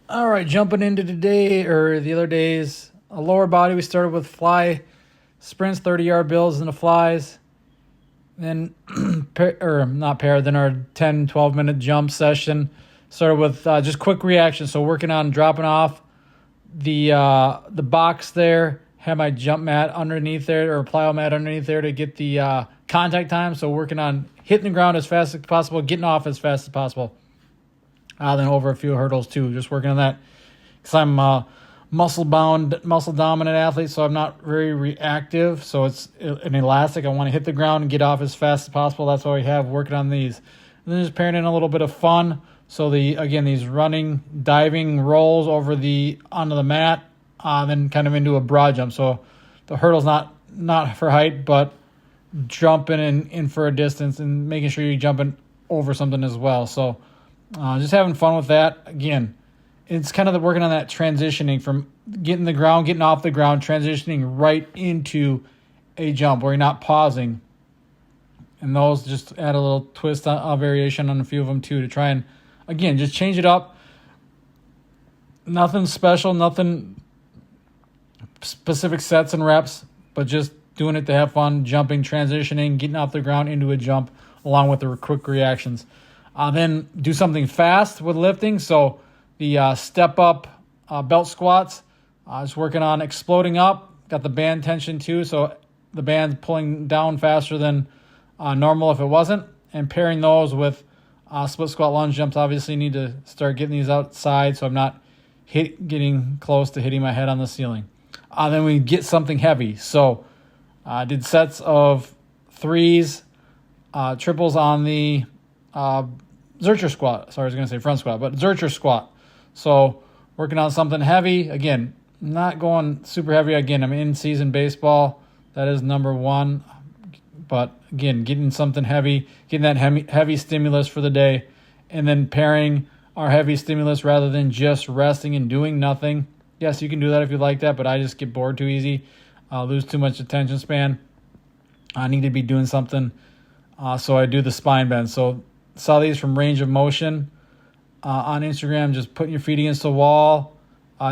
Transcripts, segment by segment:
All right, jumping into today or the other days, a lower body. We started with fly sprints, 30-yard bills into flies. Then, or not pair, then our 10, 12-minute jump session started with just quick reaction. So working on dropping off the box there, have my jump mat underneath there or plyo mat underneath there to get the contact time. So working on hitting the ground as fast as possible, getting off as fast as possible. Then over a few hurdles too, just working on that because I'm a muscle dominant athlete, so I'm not very reactive. So it's an elastic. I want to hit the ground and get off as fast as possible. That's why we have working on these. And then just pairing in a little bit of fun. So these running, diving rolls onto the mat, then kind of into a broad jump. So the hurdle's not for height, but jumping in for a distance and making sure you're jumping over something as well. So just having fun with that. Again, it's kind of working on that transitioning from getting off the ground, transitioning right into a jump where you're not pausing. And those just add a little twist, a variation on a few of them too, to try and, again, just change it up. Nothing special, nothing specific sets and reps, but just doing it to have fun, jumping, transitioning, getting off the ground into a jump, along with the quick reactions. Then do something fast with lifting. So the step up belt squats. Just working on exploding up. Got the band tension too, so the band's pulling down faster than normal if it wasn't. And pairing those with split squat lunge jumps. Obviously need to start getting these outside so I'm not getting close to hitting my head on the ceiling. Then we get something heavy. So did sets of threes, triples on the Zercher squat. Sorry, I was going to say front squat, but Zercher squat. So working on something heavy. Again, not going super heavy. Again, I'm in season baseball. That is number one. But again, getting something heavy, getting that heavy stimulus for the day, and then pairing our heavy stimulus rather than just resting and doing nothing. Yes, you can do that if you like that, but I just get bored too easy. Lose too much attention span. I need to be doing something. So I do the spine bend. So saw these from Range of Motion on Instagram, just putting your feet against the wall,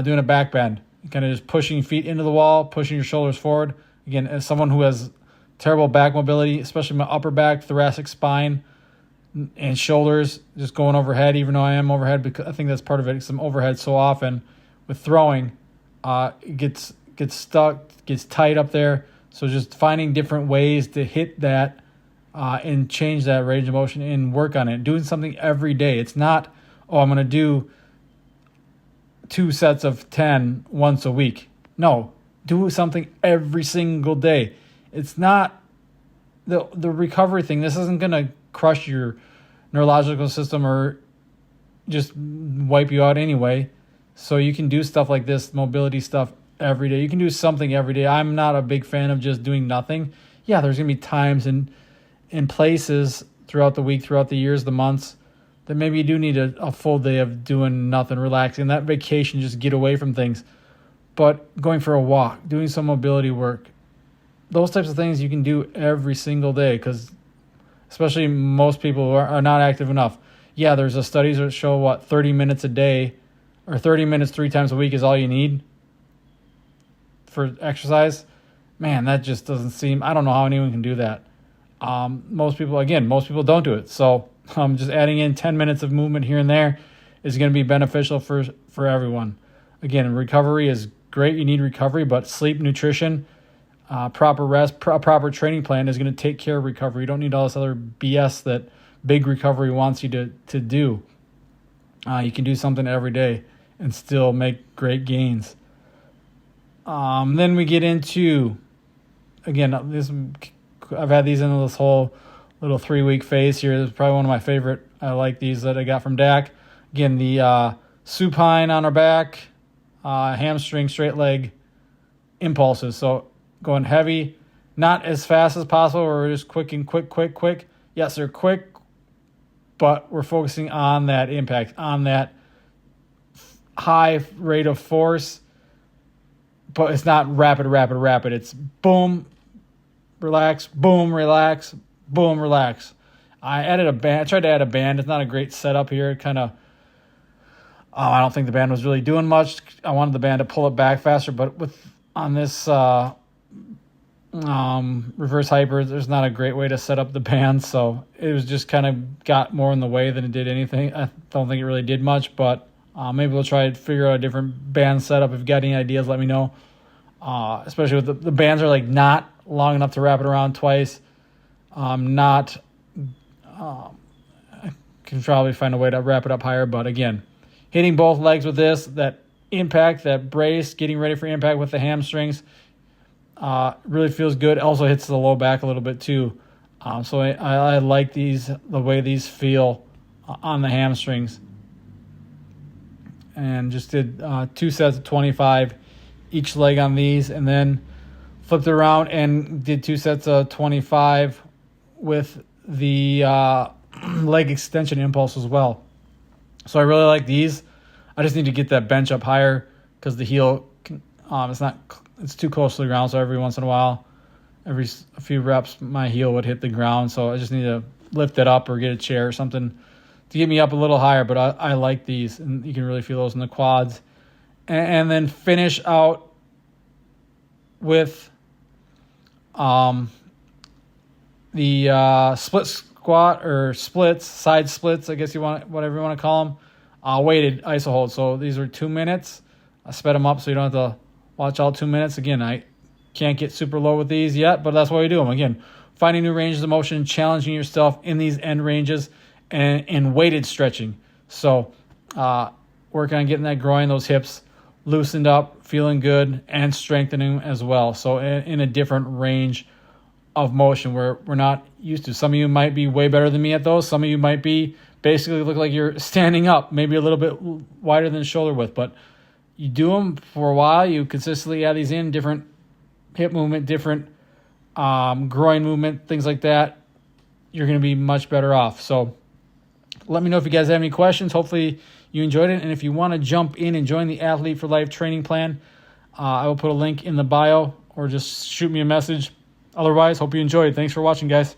doing a back bend. Kind of just pushing feet into the wall, pushing your shoulders forward. Again, as someone who has terrible back mobility, especially my upper back, thoracic spine, and shoulders, just going overhead, even though I am overhead, because I think that's part of it, because I'm overhead so often with throwing, it gets stuck, gets tight up there. So just finding different ways to hit that and change that range of motion and work on it. Doing something every day. It's not, I'm going to do 2 sets of 10 once a week. No, do something every single day. It's not the recovery thing. This isn't going to crush your neurological system or just wipe you out anyway. So you can do stuff like this, mobility stuff, every day. You can do something every day. I'm not a big fan of just doing nothing. Yeah, there's going to be times in places throughout the week, throughout the years, the months, that maybe you do need a full day of doing nothing, relaxing. That vacation, just get away from things. But going for a walk, doing some mobility work, those types of things you can do every single day, because especially most people are not active enough. Yeah, there's studies that show 30 minutes a day or 30 minutes 3 times a week is all you need for exercise. Man, that just doesn't seem, I don't know how anyone can do that. Most people don't do it. So just adding in 10 minutes of movement here and there is going to be beneficial for everyone. Again, recovery is great. You need recovery, but sleep, nutrition, proper rest, proper training plan is going to take care of recovery. You don't need all this other BS that big recovery wants you to do. You can do something every day and still make great gains. Then we get into, again, I've had these in this whole little 3-week phase here. This is probably one of my favorite. I like these that I got from Dak. Again, the supine on our back, hamstring, straight leg impulses. So going heavy, not as fast as possible. We're just quick. Yes, they're quick, but we're focusing on that impact, on that high rate of force, but it's not rapid. It's boom, relax, boom, relax, boom, relax. I added a band. I tried to add a band. It's not a great setup here. It kind of I don't think the band was really doing much. I wanted the band to pull it back faster, but on this reverse hyper, there's not a great way to set up the band, so it was just kind of got more in the way than it did anything. I don't think it really did much, but maybe we'll try to figure out a different band setup. If you've got any ideas, let me know. Especially with the bands are like not long enough to wrap it around twice. I can probably find a way to wrap it up higher, but again, hitting both legs with this, that impact, that brace, getting ready for impact with the hamstrings, really feels good. Also hits the low back a little bit too. So I like the way these feel on the hamstrings. And just did 2 sets of 25 each leg on these, and then flipped it around and did 2 sets of 25 with the leg extension impulse as well. So I really like these. I just need to get that bench up higher because the heel, it's too close to the ground. So every once in a while, a few reps, my heel would hit the ground. So I just need to lift it up or get a chair or something to get me up a little higher. But I like these, and you can really feel those in the quads. And then finish out with the split squat or splits, side splits, I guess whatever you want to call them, weighted iso hold. So these are 2 minutes. I sped them up so you don't have to watch all 2 minutes. Again, I can't get super low with these yet, but that's why we do them. Again, finding new ranges of motion, challenging yourself in these end ranges, and weighted stretching. So working on getting that groin, those hips loosened up, feeling good, and strengthening as well. So in a different range of motion where we're not used to. Some of you might be way better than me at those. Some of you might be basically look like you're standing up, maybe a little bit wider than shoulder width. But you do them for a while, you consistently add these in, different hip movement, different groin movement, things like that, you're going to be much better off. So let me know if you guys have any questions. Hopefully you enjoyed it. And if you want to jump in and join the Athlete for Life training plan, I will put a link in the bio or just shoot me a message. Otherwise, hope you enjoyed. Thanks for watching, guys.